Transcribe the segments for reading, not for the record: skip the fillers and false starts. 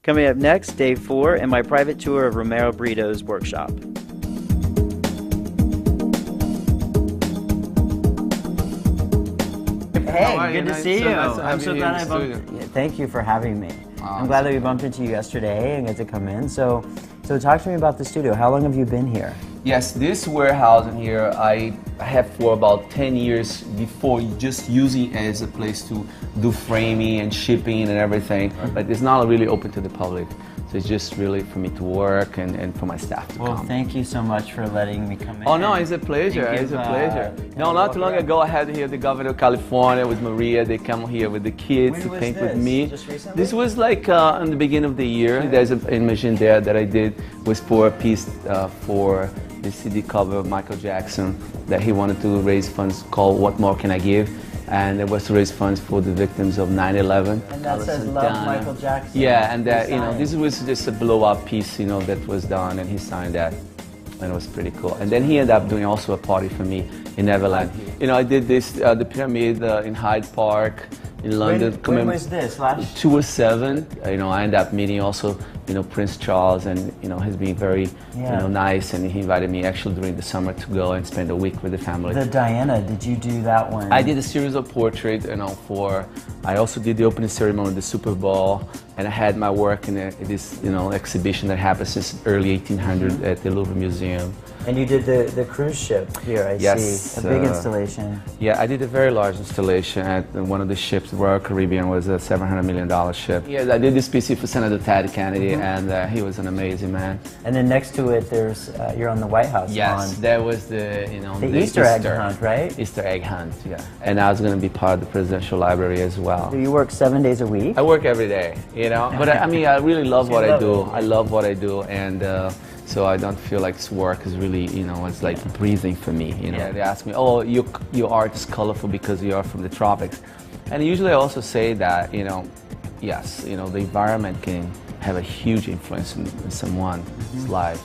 Coming up next, day 4 and my private tour of Romero Britto's workshop. Hey, good to see you. I'm so glad I bumped. Thank you for having me. I'm glad that we bumped into you yesterday and get to come in. So talk to me about the studio. How long have you been here? Yes, this warehouse in here I have for about 10 years before, just using it as a place to do framing and shipping and everything. But it's not really open to the public. So it's just really for me to work and for my staff to come. Well, thank you so much for letting me come in. Oh no, it's a pleasure, it's a pleasure. No, not too long ago I had here the governor of California with Maria. They come here with the kids to paint with me. Just recently? This was like in the beginning of the year. There's an image in there that I did was for a piece for the CD cover of Michael Jackson that he wanted to raise funds called What More Can I Give? And it was to raise funds for the victims of 9/11. And that says Love Michael Jackson. Yeah, and that, this was just a blow-up piece, that was done, and he signed that, and it was pretty cool. And then he ended up doing also a party for me in Neverland. I did this, the pyramid in Hyde Park in London. When was this? Last 2007. I ended up meeting also, Prince Charles, and he's been very, nice, and he invited me actually during the summer to go and spend a week with the family. The Diana, did you do that one? I did a series of portraits, I also did the opening ceremony of the Super Bowl, and I had my work in this, exhibition that happened since early 1800 at the Louvre Museum. And you did the cruise ship here, I see. A big installation. Yeah, I did a very large installation at one of the ships. The Royal Caribbean was a $700 million ship. Yeah, I did this piece for Senator Ted Kennedy, and he was an amazing man. And then next to it, there's you're on the White House lawn. That was the the Easter egg hunt, right? Easter egg hunt, yeah. And I was going to be part of the Presidential Library as well. Do you work 7 days a week? I work every day, But I really love what I do. I love what I do, and so I don't feel like this work is really, it's like breathing for me. They ask me, oh, your art is colorful because you are from the tropics. And usually I also say that, yes, the environment can have a huge influence in someone's life.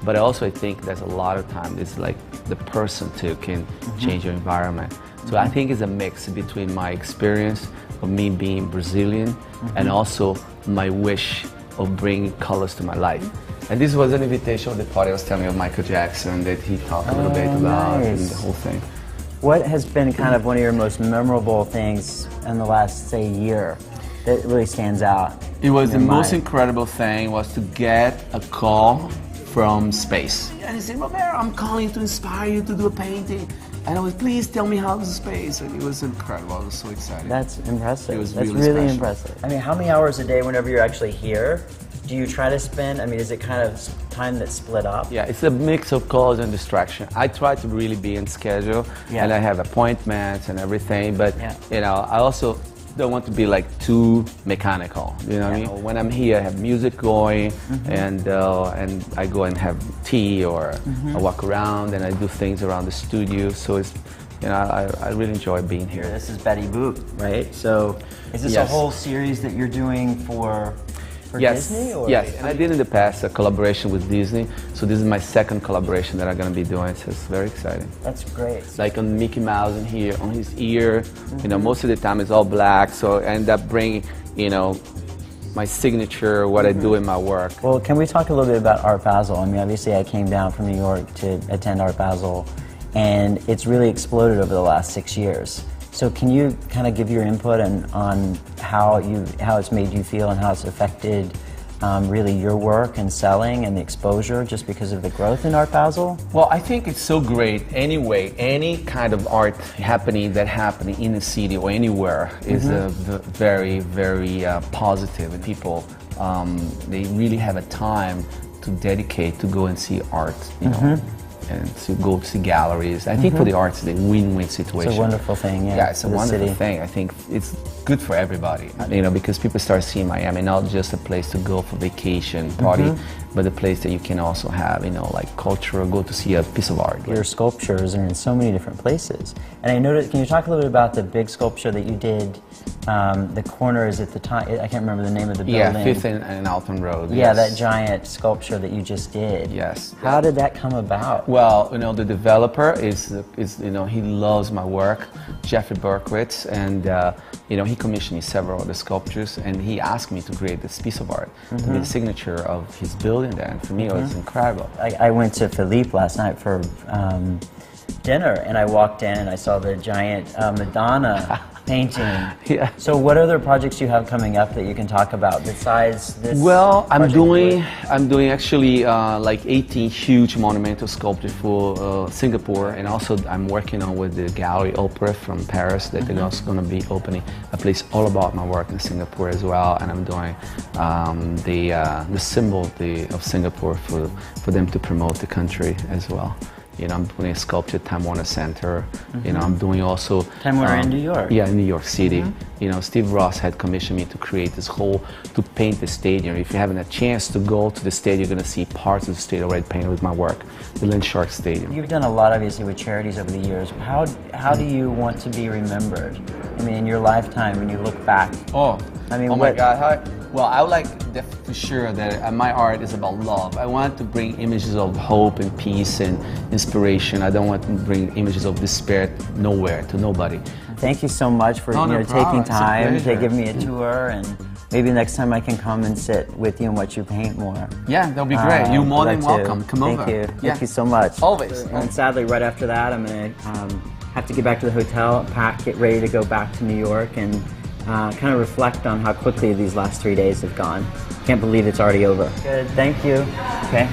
But also I think there's a lot of time, it's like the person too can change your environment. So I think it's a mix between my experience of me being Brazilian and also my wish of bringing colors to my life. And this was an invitation of the party I was telling you of Michael Jackson that he talked a little bit about and the whole thing. What has been kind of one of your most memorable things in the last, say, year that really stands out? It was the most incredible thing was to get a call from space. And he said, Romero, I'm calling to inspire you to do a painting. And I was, please tell me how is space. And it was incredible. I was so excited. That's impressive. It was That's really impressive. I mean, how many hours a day whenever you're actually here do you try to spend? I mean, is it kind of time that's split up? Yeah, it's a mix of calls and distraction. I try to really be in schedule, and I have appointments and everything, but I also don't want to be like too mechanical. You know what I mean? When I'm here, I have music going, and I go and have tea, or I walk around and I do things around the studio. So it's, I really enjoy being here. This is Betty Boop, right? So is this a whole series that you're doing for Disney? Or? Yes, and I did in the past a collaboration with Disney, so this is my second collaboration that I'm going to be doing, so it's very exciting. That's great. Like on Mickey Mouse in here, on his ear, most of the time it's all black, so I end up bringing, my signature, what I do in my work. Well, can we talk a little bit about Art Basel? I mean, obviously I came down from New York to attend Art Basel, and it's really exploded over the last 6 years. So can you kind of give your input on how it's made you feel and how it's affected really your work and selling and the exposure just because of the growth in Art Basel? Well, I think it's so great anyway. Any kind of art happening in a city or anywhere is very, very positive. And people, they really have a time to dedicate to go and see art, and to go to galleries. I think for the arts, it's a win-win situation. It's a wonderful thing, yeah. It's a wonderful thing. I think it's good for everybody, because people start seeing Miami not just a place to go for vacation, party, but a place that you can also have, like culture, or go to see a piece of art. Your sculptures are in so many different places. And I noticed, can you talk a little bit about the big sculpture that you did the corner is at the time, I can't remember the name of the Yeah, building. 5th and Alton Road. Yeah, yes. that giant sculpture that you just did. Yes. How did that come about? Well, you know, the developer is you know, he loves my work, Jeffrey Berkowitz, and you know, he commissioned me several of the sculptures, and he asked me to create this piece of art to be the signature of his building there, and for me it was incredible. I went to Philippe last night for dinner, and I walked in and I saw the giant Madonna painting. Yeah. So what other projects do you have coming up that you can talk about besides this? Well, I'm project doing actually like 18 huge monumental sculptures for Singapore, and also I'm working on with the Gallery Opera from Paris that they're also going to be opening a place all about my work in Singapore as well, and I'm doing the symbol of Singapore for them to promote the country as well. You know, I'm putting a sculpture at Time Warner Center. You know, I'm doing also Time Warner in New York. Yeah, in New York City. You know, Steve Ross had commissioned me to create this to paint the stadium. If you're having a chance to go to the stadium, you're going to see parts of the stadium already painted with my work, the Lynn Shark Stadium. You've done a lot, obviously, with charities over the years. How do you want to be remembered? I mean, in your lifetime, when you look back. Oh, I mean, oh my God! Well, I would like for sure that my art is about love. I want to bring images of hope and peace and inspiration. I don't want to bring images of despair nowhere, to nobody. Thank you so much for taking time to give me a tour, and maybe next time I can come and sit with you and watch you paint more. Yeah, that'll be great. You're more than welcome. Come over. Thank you. Yeah. Thank you so much. Always. And sadly, right after that, I'm going to have to get back to the hotel, pack, get ready to go back to New York, and kind of reflect on how quickly these last 3 days have gone. Can't believe it's already over. Good, thank you. Okay.